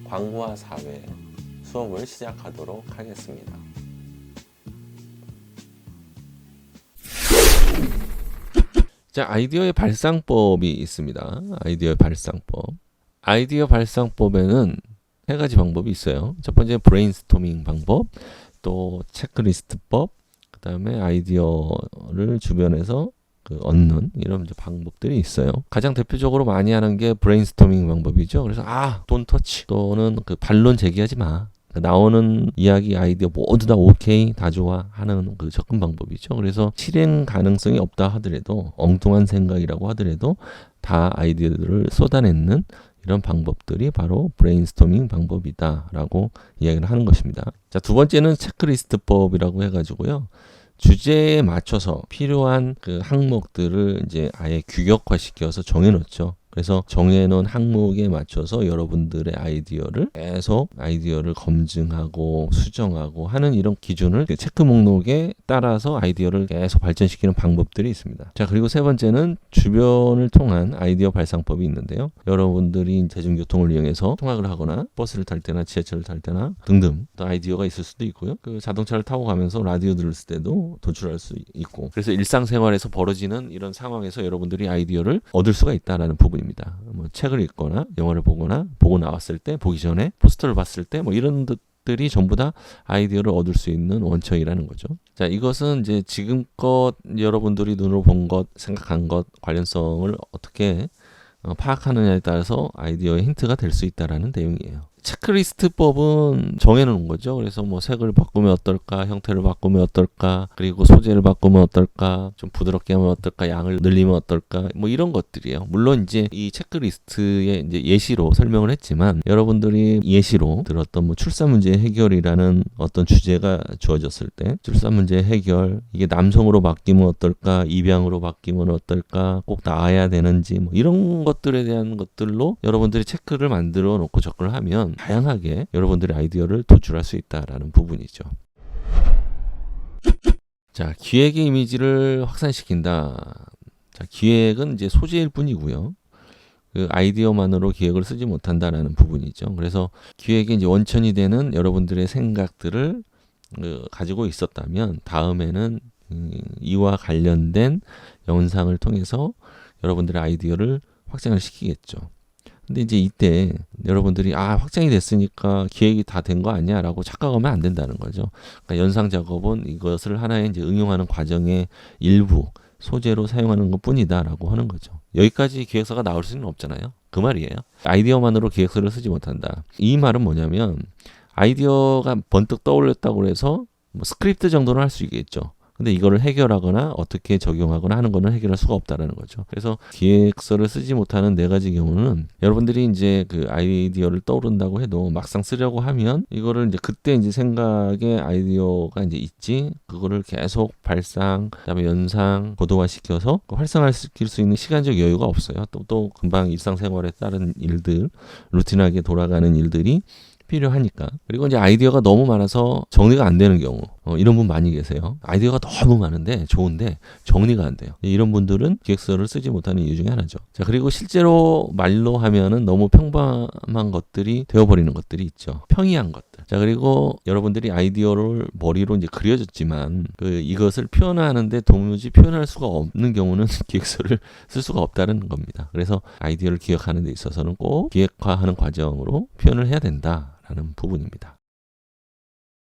광고와 사회 수업을 시작하도록 하겠습니다. 자, 아이디어의 발상법이 있습니다. 아이디어의 발상법. 아이디어 발상법에는 세 가지 방법이 있어요. 첫 번째 브레인스토밍 방법, 또 체크리스트법, 그 다음에 아이디어를 주변에서 얻는 이런 방법들이 있어요. 가장 대표적으로 많이 하는 게 브레인스토밍 방법이죠. 그래서 don't touch 또는 반론 제기하지 마. 나오는 이야기 아이디어 모두 다 오케이 다 좋아 하는 접근 방법이죠. 그래서 실행 가능성이 없다 하더라도 엉뚱한 생각이라고 하더라도 다 아이디어들을 쏟아내는 이런 방법들이 바로 브레인스토밍 방법이다라고 이야기를 하는 것입니다. 자, 두 번째는 체크리스트법이라고 해가지고요. 주제에 맞춰서 필요한 항목들을 이제 아예 규격화시켜서 정해놓죠. 그래서 정해놓은 항목에 맞춰서 여러분들의 아이디어를 계속 아이디어를 검증하고 수정하고 하는 이런 기준을 체크 목록에 따라서 아이디어를 계속 발전시키는 방법들이 있습니다. 자, 그리고 세 번째는 주변을 통한 아이디어 발상법이 있는데요. 여러분들이 대중교통을 이용해서 통학을 하거나 버스를 탈 때나 지하철을 탈 때나 등등 또 아이디어가 있을 수도 있고요. 자동차를 타고 가면서 라디오 들을 때도 도출할 수 있고, 그래서 일상생활에서 벌어지는 이런 상황에서 여러분들이 아이디어를 얻을 수가 있다라는 부분입니다. 뭐 책을 읽거나 영화를 보거나 보고 나왔을 때, 보기 전에 포스터를 봤을 때 뭐 이런 것들이 전부 다 아이디어를 얻을 수 있는 원천이라는 거죠. 자, 이것은 이제 지금껏 여러분들이 눈으로 본 것, 생각한 것 관련성을 어떻게 파악하느냐에 따라서 아이디어의 힌트가 될 수 있다라는 내용이에요. 체크리스트법은 정해놓은 거죠. 그래서 뭐 색을 바꾸면 어떨까, 형태를 바꾸면 어떨까, 그리고 소재를 바꾸면 어떨까, 좀 부드럽게 하면 어떨까, 양을 늘리면 어떨까, 뭐 이런 것들이에요. 물론 이제 이 체크리스트의 이제 예시로 설명을 했지만, 여러분들이 예시로 들었던 뭐 출산 문제 해결이라는 어떤 주제가 주어졌을 때, 출산 문제 해결, 이게 남성으로 바뀌면 어떨까, 입양으로 바뀌면 어떨까, 꼭 나아야 되는지, 뭐 이런 것들에 대한 것들로 여러분들이 체크를 만들어 놓고 접근을 하면 다양하게 여러분들의 아이디어를 도출할 수 있다라는 부분이죠. 자, 기획의 이미지를 확산시킨다. 자, 기획은 이제 소재일 뿐이고요. 아이디어만으로 기획을 쓰지 못한다라는 부분이죠. 그래서 기획의 이제 원천이 되는 여러분들의 생각들을 가지고 있었다면 다음에는 이와 관련된 영상을 통해서 여러분들의 아이디어를 확장을 시키겠죠. 근데 이제 이때 여러분들이 확장이 됐으니까 기획이 다 된 거 아니야 라고 착각하면 안 된다는 거죠. 그러니까 연상 작업은 이것을 하나의 이제 응용하는 과정의 일부 소재로 사용하는 것 뿐이다 라고 하는 거죠. 여기까지 기획서가 나올 수는 없잖아요. 그 말이에요. 아이디어만으로 기획서를 쓰지 못한다. 이 말은 뭐냐면 아이디어가 번뜩 떠올렸다고 해서 뭐 스크립트 정도는 할 수 있겠죠. 근데 이거를 해결하거나 어떻게 적용하거나 하는 거는 해결할 수가 없다라는 거죠. 그래서 기획서를 쓰지 못하는 네 가지 경우는 여러분들이 이제 아이디어를 떠오른다고 해도 막상 쓰려고 하면 이거를 이제 그때 이제 생각에 아이디어가 이제 있지, 그거를 계속 발상, 그다음에 연상, 고도화시켜서 활성화시킬 수 있는 시간적 여유가 없어요. 또 금방 일상생활에 따른 일들, 루틴하게 돌아가는 일들이 필요하니까. 그리고 이제 아이디어가 너무 많아서 정리가 안 되는 경우, 이런 분 많이 계세요. 아이디어가 너무 많은데 좋은데 정리가 안 돼요. 이런 분들은 기획서를 쓰지 못하는 이유 중에 하나죠. 자, 그리고 실제로 말로 하면은 너무 평범한 것들이 되어버리는 것들이 있죠. 평이한 것들. 자, 그리고 여러분들이 아이디어를 머리로 이제 그려졌지만 이것을 표현하는데 도무지 표현할 수가 없는 경우는 기획서를 쓸 수가 없다는 겁니다. 그래서 아이디어를 기억하는 데 있어서는 꼭 기획화하는 과정으로 표현을 해야 된다라는 부분입니다.